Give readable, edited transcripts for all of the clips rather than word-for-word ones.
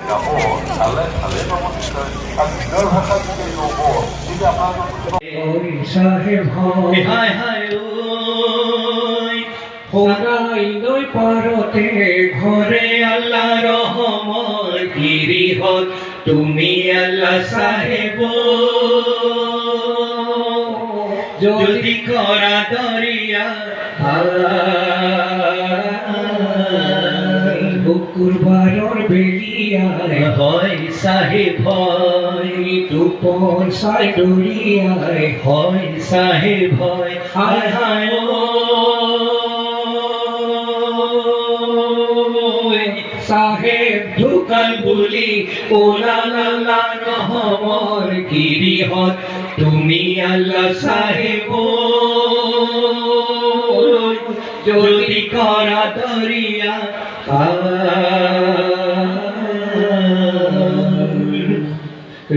যাব চালে চালে পাব নিশ্চয় কাৰণ নিজৰ ভাষা যেতিয়া ল'ব তেতিয়া আপোনালোকৰ পাৰতে ঘৰে আল্লাহ ৰহমত গিৰিহত তুমি আল্লাহ চাহেব যদি কৰা দৰিয়া শুকুৰবাৰৰ বেলিয়াই হয় চাহেব হয় দুপৰ চাই দৰিয়াই হয় চাহেব হয় হায় হায় সাহেব ঢুকাল বুলি ওলালা রহমর গিরিহত তুমি আল্লাহ সাহেব যদি করা দরিয়া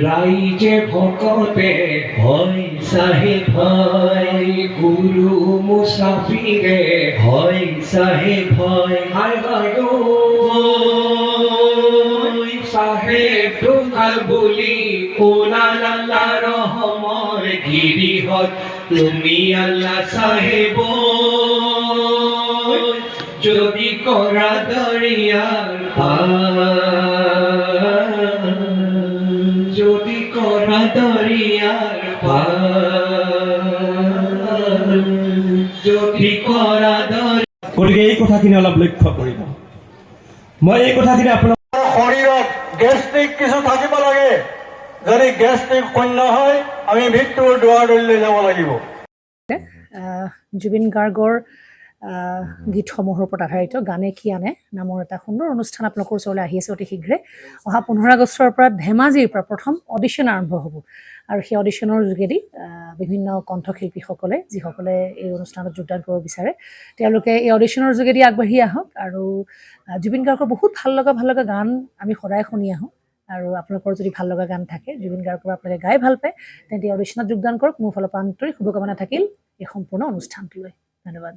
রাইজে ভকতে হয় সাহেব হয় গুরু মুসাফিরে হয় সাহেব হয় হায় হায় সাহেব ঢুকাল বুলি ওলালা রহমর গিরিহত তুমি আল্লাহ সাহেব যদি করা দরিয়ার যদি করা দরিয়ার যদি করা গতিকে এই কথাখিনি অলপ লক্ষ্য কৰিব মই এই কথাখিনি আপোনাক শৰীৰত গেষ্ট্ৰিক কিছু থাকিব লাগে যদি গেষ্ট্ৰিক শূন্য হয় আমি মৃত্যুৰ দুৱাৰলৈ যাব লাগিব জুবিন গাৰ্গৰ গীতসমূহৰ ওপৰত আধাৰিত গানে কি আনে নামৰ এটা সুন্দৰ অনুষ্ঠান আপোনালোকৰ ওচৰলৈ আহি আছে অতি শীঘ্ৰে অহা 15 আগষ্টৰ পৰা ধেমাজিৰ পৰা প্ৰথম অডিশ্যন আৰম্ভ হ'ব আৰু সেই অডিশ্যনৰ যোগেদি বিভিন্ন কণ্ঠশিল্পীসকলে যিসকলে এই অনুষ্ঠানত যোগদান কৰিব বিচাৰে তেওঁলোকে এই অডিশ্যনৰ যোগেদি আগবাঢ়ি আহক আৰু জুবিন গাৰ্গৰ বহুত ভাল লগা গান আমি সদায় শুনি আহোঁ আৰু আপোনালোকৰ যদি ভাল লগা গান থাকে জুবিন গাৰ্গৰ আপোনালোকে গাই ভাল পায় তেন্তে অডিশ্যনত যোগদান কৰক মোৰ ফালৰ পৰা আন্তৰিক শুভকামনা থাকিল এই সম্পূৰ্ণ অনুষ্ঠানটোলৈ ধন্যবাদ